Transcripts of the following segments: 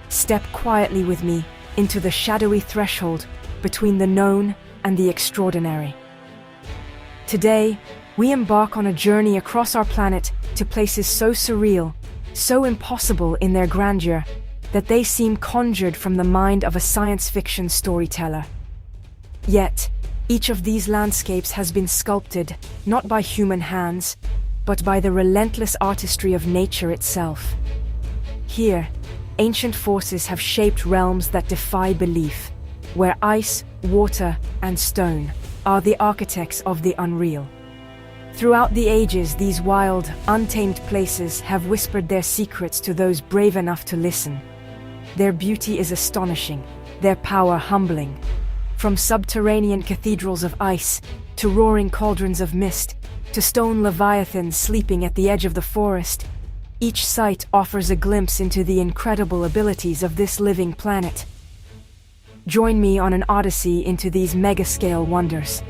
Step quietly with me into the shadowy threshold between the known and the extraordinary. Today, we embark on a journey across our planet to places so surreal, so impossible in their grandeur, that they seem conjured from the mind of a science fiction storyteller. Yet, each of these landscapes has been sculpted not by human hands, but by the relentless artistry of nature itself. Here, ancient forces have shaped realms that defy belief, where ice, water, and stone are the architects of the unreal. Throughout the ages, these wild, untamed places have whispered their secrets to those brave enough to listen. Their beauty is astonishing, their power humbling. From subterranean cathedrals of ice, to roaring cauldrons of mist, to stone leviathans sleeping at the edge of the forest, each site offers a glimpse into the incredible abilities of this living planet. Join me on an odyssey into these mega-scale wonders.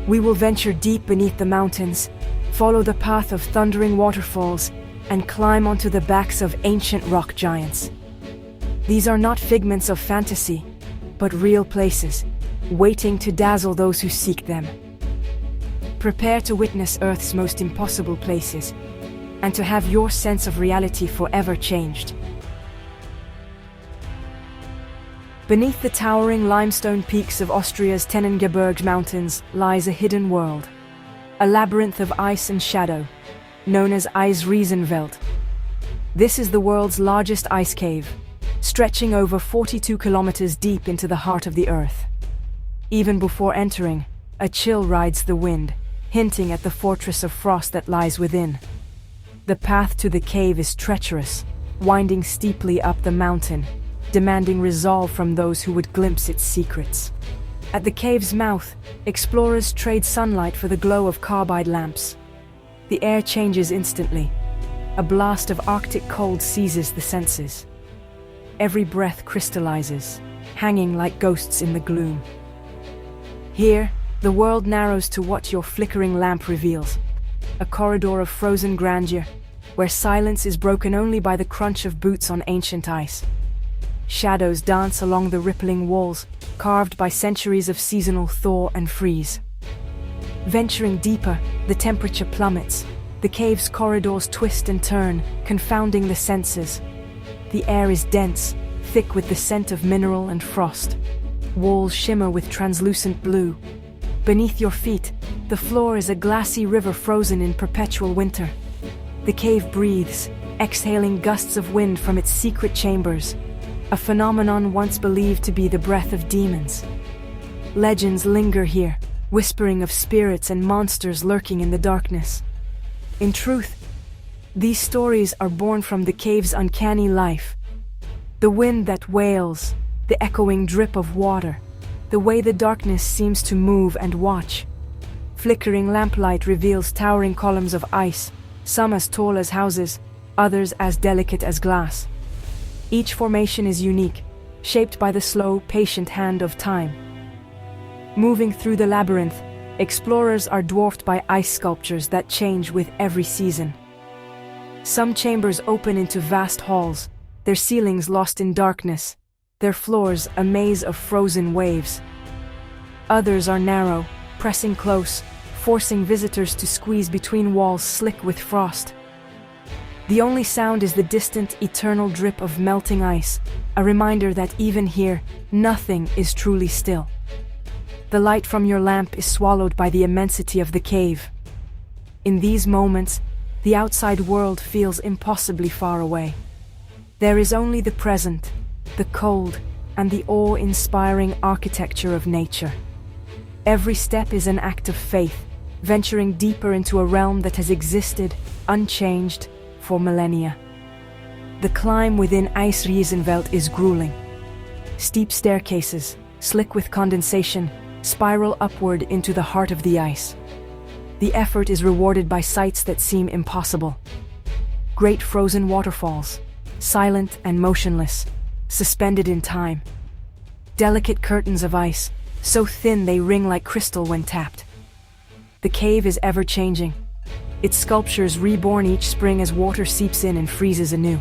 We will venture deep beneath the mountains, follow the path of thundering waterfalls, and climb onto the backs of ancient rock giants. These are not figments of fantasy, but real places, waiting to dazzle those who seek them. Prepare to witness Earth's most impossible places, and to have your sense of reality forever changed. Beneath the towering limestone peaks of Austria's Tennengebirge mountains lies a hidden world, a labyrinth of ice and shadow, known as Eisriesenwelt. This is the world's largest ice cave, stretching over 42 kilometers deep into the heart of the Earth. Even before entering, a chill rides the wind, hinting at the fortress of frost that lies within. The path to the cave is treacherous, winding steeply up the mountain, demanding resolve from those who would glimpse its secrets. At the cave's mouth, explorers trade sunlight for the glow of carbide lamps. The air changes instantly. A blast of Arctic cold seizes the senses. Every breath crystallizes, hanging like ghosts in the gloom. Here, the world narrows to what your flickering lamp reveals. A corridor of frozen grandeur, where silence is broken only by the crunch of boots on ancient ice. Shadows dance along the rippling walls, carved by centuries of seasonal thaw and freeze. Venturing deeper, the temperature plummets. The cave's corridors twist and turn, confounding the senses. The air is dense, thick with the scent of mineral and frost. Walls shimmer with translucent blue. Beneath your feet, the floor is a glassy river frozen in perpetual winter. The cave breathes, exhaling gusts of wind from its secret chambers, a phenomenon once believed to be the breath of demons. Legends linger here, whispering of spirits and monsters lurking in the darkness. In truth, these stories are born from the cave's uncanny life. The wind that wails, the echoing drip of water, the way the darkness seems to move and watch. Flickering lamplight reveals towering columns of ice, some as tall as houses, others as delicate as glass. Each formation is unique, shaped by the slow, patient hand of time. Moving through the labyrinth, explorers are dwarfed by ice sculptures that change with every season. Some chambers open into vast halls, their ceilings lost in darkness, their floors a maze of frozen waves. Others are narrow, pressing close, forcing visitors to squeeze between walls slick with frost. The only sound is the distant, eternal drip of melting ice, a reminder that even here, nothing is truly still. The light from your lamp is swallowed by the immensity of the cave. In these moments, the outside world feels impossibly far away. There is only the present, the cold, and the awe-inspiring architecture of nature. Every step is an act of faith, venturing deeper into a realm that has existed, unchanged, for millennia. The climb within Eisriesenwelt is grueling. Steep staircases, slick with condensation, spiral upward into the heart of the ice. The effort is rewarded by sights that seem impossible. Great frozen waterfalls, silent and motionless, suspended in time. Delicate curtains of ice, so thin they ring like crystal when tapped. The cave is ever-changing, its sculptures reborn each spring as water seeps in and freezes anew.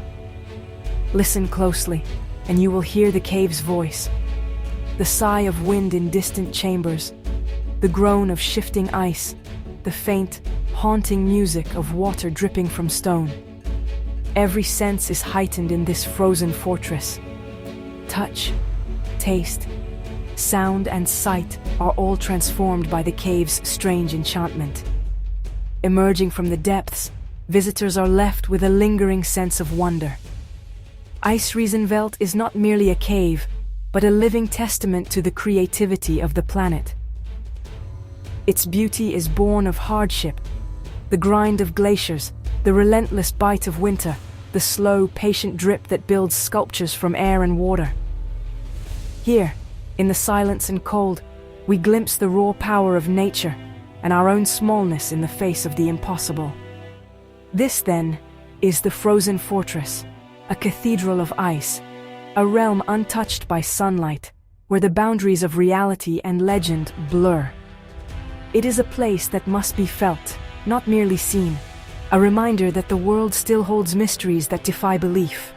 Listen closely, and you will hear the cave's voice. The sigh of wind in distant chambers, the groan of shifting ice, the faint, haunting music of water dripping from stone. Every sense is heightened in this frozen fortress. Touch, taste, sound, and sight are all transformed by the cave's strange enchantment. Emerging from the depths, visitors are left with a lingering sense of wonder. Eisriesenwelt is not merely a cave, but a living testament to the creativity of the planet. Its beauty is born of hardship, the grind of glaciers, the relentless bite of winter, the slow, patient drip that builds sculptures from air and water. Here, in the silence and cold, we glimpse the raw power of nature and our own smallness in the face of the impossible. This, then, is the frozen fortress, a cathedral of ice, a realm untouched by sunlight, where the boundaries of reality and legend blur. It is a place that must be felt, not merely seen, a reminder that the world still holds mysteries that defy belief.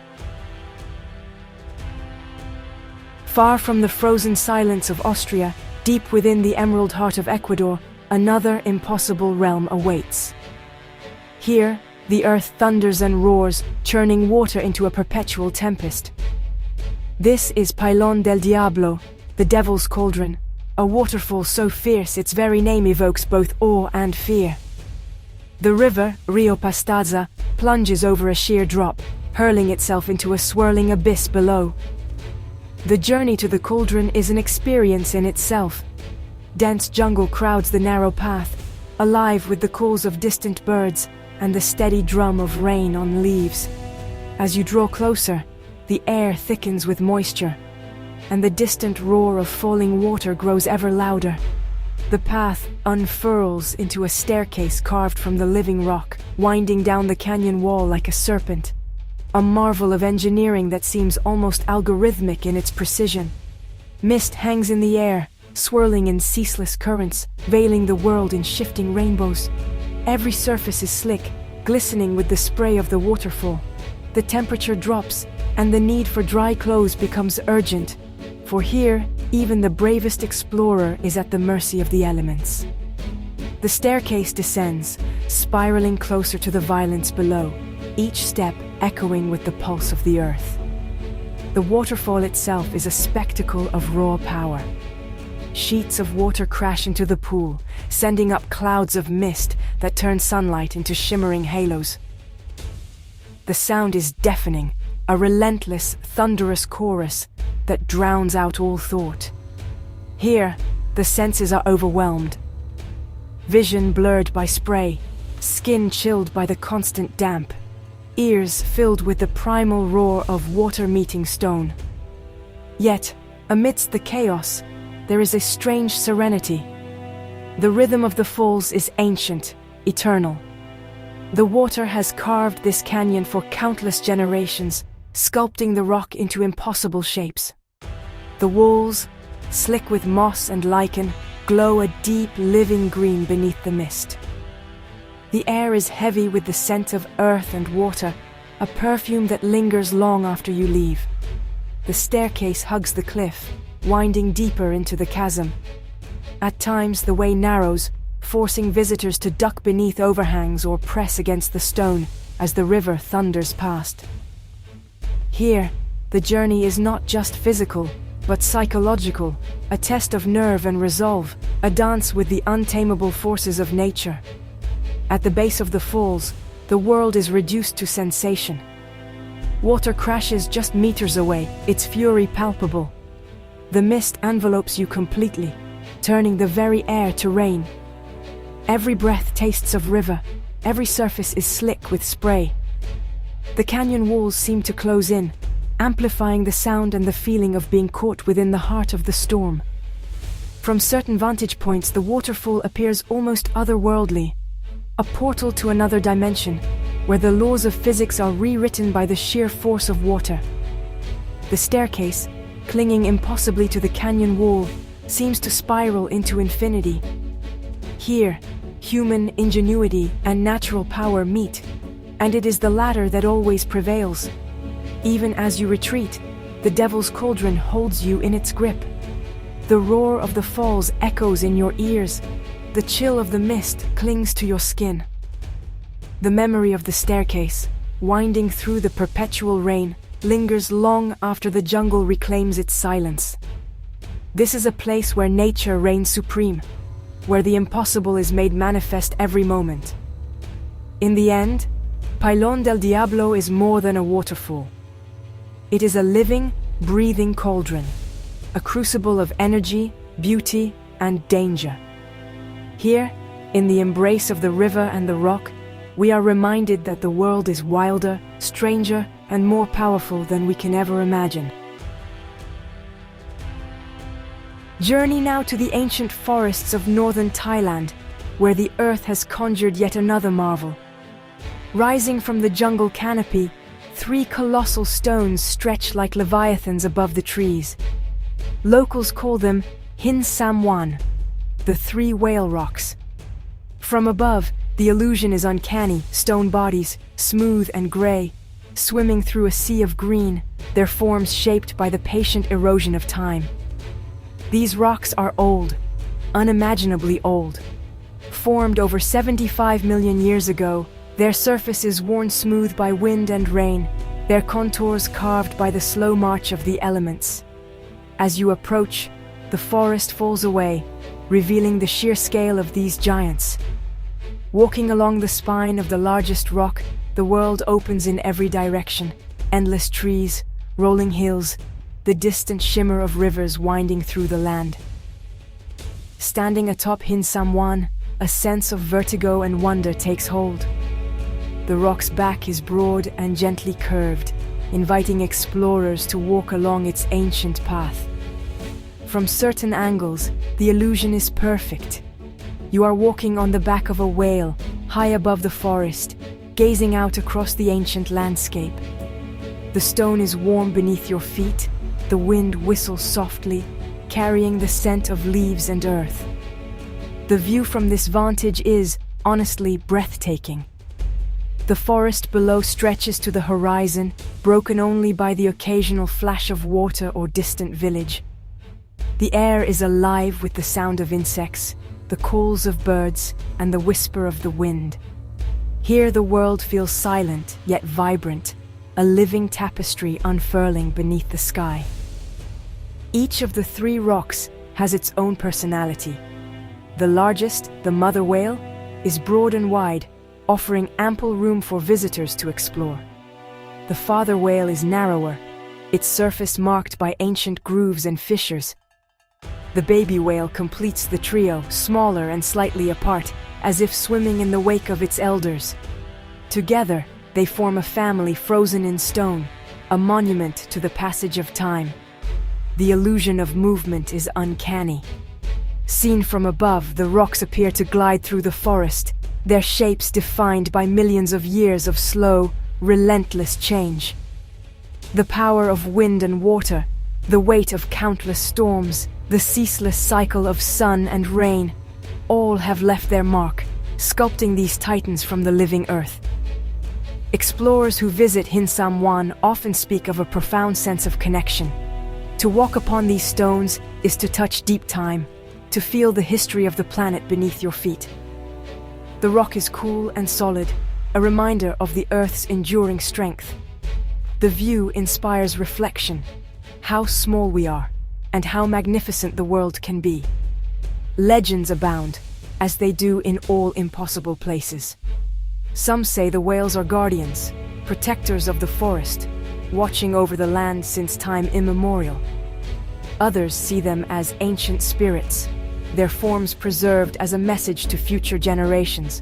Far from the frozen silence of Austria, deep within the emerald heart of Ecuador, another impossible realm awaits. Here, the earth thunders and roars, churning water into a perpetual tempest. This is Pailón del Diablo, the Devil's Cauldron, a waterfall so fierce its very name evokes both awe and fear. The river, Rio Pastaza, plunges over a sheer drop, hurling itself into a swirling abyss below. The journey to the cauldron is an experience in itself. Dense jungle crowds the narrow path, alive with the calls of distant birds and the steady drum of rain on leaves. As you draw closer, the air thickens with moisture, and the distant roar of falling water grows ever louder. The path unfurls into a staircase carved from the living rock, winding down the canyon wall like a serpent, a marvel of engineering that seems almost algorithmic in its precision. Mist hangs in the air, swirling in ceaseless currents, veiling the world in shifting rainbows. Every surface is slick, glistening with the spray of the waterfall. The temperature drops, and the need for dry clothes becomes urgent, for here, even the bravest explorer is at the mercy of the elements. The staircase descends, spiraling closer to the violence below, each step echoing with the pulse of the earth. The waterfall itself is a spectacle of raw power. Sheets of water crash into the pool, sending up clouds of mist that turn sunlight into shimmering halos. The sound is deafening, a relentless, thunderous chorus that drowns out all thought. Here, the senses are overwhelmed. Vision blurred by spray, skin chilled by the constant damp, ears filled with the primal roar of water meeting stone. Yet, amidst the chaos, there is a strange serenity. The rhythm of the falls is ancient, eternal. The water has carved this canyon for countless generations, sculpting the rock into impossible shapes. The walls, slick with moss and lichen, glow a deep, living green beneath the mist. The air is heavy with the scent of earth and water, a perfume that lingers long after you leave. The staircase hugs the cliff, winding deeper into the chasm. At times, the way narrows, forcing visitors to duck beneath overhangs or press against the stone as the river thunders past. Here, the journey is not just physical, but psychological, a test of nerve and resolve, a dance with the untamable forces of nature. At the base of the falls, the world is reduced to sensation. Water crashes just meters away, its fury palpable. The mist envelopes you completely, turning the very air to rain. Every breath tastes of river, every surface is slick with spray. The canyon walls seem to close in, amplifying the sound and the feeling of being caught within the heart of the storm. From certain vantage points, the waterfall appears almost otherworldly, a portal to another dimension, where the laws of physics are rewritten by the sheer force of water. The staircase, clinging impossibly to the canyon wall, seems to spiral into infinity. Here, human ingenuity and natural power meet, and it is the latter that always prevails. Even as you retreat, the devil's cauldron holds you in its grip. The roar of the falls echoes in your ears. The chill of the mist clings to your skin. The memory of the staircase, winding through the perpetual rain, lingers long after the jungle reclaims its silence. This is a place where nature reigns supreme, where the impossible is made manifest every moment. In the end, Pailón del Diablo is more than a waterfall. It is a living, breathing cauldron, a crucible of energy, beauty, and danger. Here, in the embrace of the river and the rock, we are reminded that the world is wilder, stranger, and more powerful than we can ever imagine. Journey now to the ancient forests of northern Thailand, where the earth has conjured yet another marvel. Rising from the jungle canopy, 3 colossal stones stretch like leviathans above the trees. Locals call them Hin Sam Wan, the 3 whale rocks. From above, the illusion is uncanny, stone bodies, smooth and gray, swimming through a sea of green, their forms shaped by the patient erosion of time. These rocks are old, unimaginably old. Formed over 75 million years ago, their surface is worn smooth by wind and rain, their contours carved by the slow march of the elements. As you approach, the forest falls away, revealing the sheer scale of these giants. Walking along the spine of the largest rock, the world opens in every direction. Endless trees, rolling hills, the distant shimmer of rivers winding through the land. Standing atop Hin Sam Wan, a sense of vertigo and wonder takes hold. The rock's back is broad and gently curved, inviting explorers to walk along its ancient path. From certain angles, the illusion is perfect. You are walking on the back of a whale, high above the forest, gazing out across the ancient landscape. The stone is warm beneath your feet, the wind whistles softly, carrying the scent of leaves and earth. The view from this vantage is, honestly, breathtaking. The forest below stretches to the horizon, broken only by the occasional flash of water or distant village. The air is alive with the sound of insects, the calls of birds, and the whisper of the wind. Here the world feels silent, yet vibrant, a living tapestry unfurling beneath the sky. Each of the 3 rocks has its own personality. The largest, the mother whale, is broad and wide, offering ample room for visitors to explore. The father whale is narrower, its surface marked by ancient grooves and fissures. The baby whale completes the trio, smaller and slightly apart, as if swimming in the wake of its elders. Together, they form a family frozen in stone, a monument to the passage of time. The illusion of movement is uncanny. Seen from above, the rocks appear to glide through the forest, their shapes defined by millions of years of slow, relentless change. The power of wind and water, the weight of countless storms, the ceaseless cycle of sun and rain, all have left their mark, sculpting these titans from the living earth. Explorers who visit Hin Sam Wan often speak of a profound sense of connection. To walk upon these stones is to touch deep time, to feel the history of the planet beneath your feet. The rock is cool and solid, a reminder of the Earth's enduring strength. The view inspires reflection, how small we are, and how magnificent the world can be. Legends abound, as they do in all impossible places. Some say the whales are guardians, protectors of the forest, watching over the land since time immemorial. Others see them as ancient spirits, their forms preserved as a message to future generations.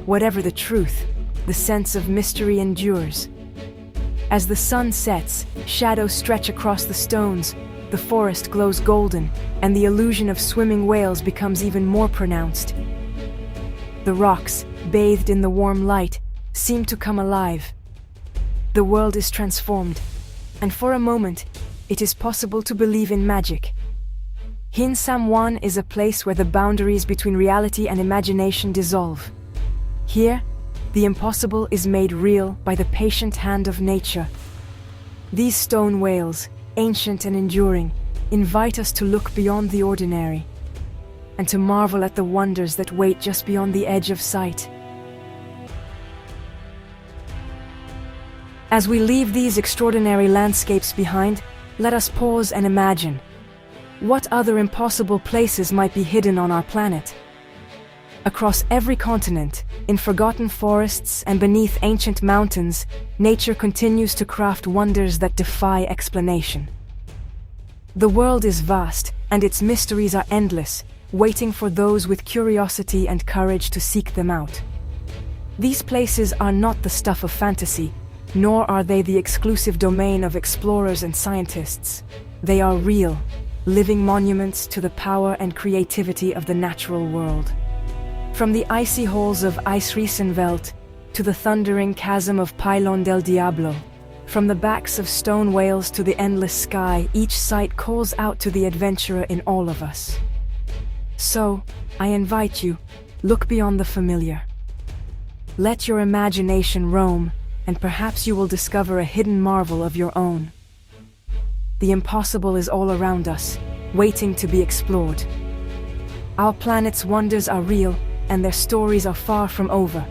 Whatever the truth, the sense of mystery endures. As the sun sets, shadows stretch across the stones, the forest glows golden, and the illusion of swimming whales becomes even more pronounced. The rocks, bathed in the warm light, seem to come alive. The world is transformed, and for a moment, it is possible to believe in magic. Hin Sam Wan is a place where the boundaries between reality and imagination dissolve. Here, the impossible is made real by the patient hand of nature, These stone whales, ancient and enduring, invite us to look beyond the ordinary and to marvel at the wonders that wait just beyond the edge of sight. As we leave these extraordinary landscapes behind, let us pause and imagine. What other impossible places might be hidden on our planet? Across every continent, in forgotten forests and beneath ancient mountains, nature continues to craft wonders that defy explanation. The world is vast, and its mysteries are endless, waiting for those with curiosity and courage to seek them out. These places are not the stuff of fantasy, nor are they the exclusive domain of explorers and scientists. They are real, living monuments to the power and creativity of the natural world. From the icy halls of Eisriesenwelt to the thundering chasm of Pailón del Diablo, from the backs of stone whales to the endless sky, each site calls out to the adventurer in all of us. So, I invite you, look beyond the familiar. Let your imagination roam, and perhaps you will discover a hidden marvel of your own. The impossible is all around us, waiting to be explored. Our planet's wonders are real, and their stories are far from over.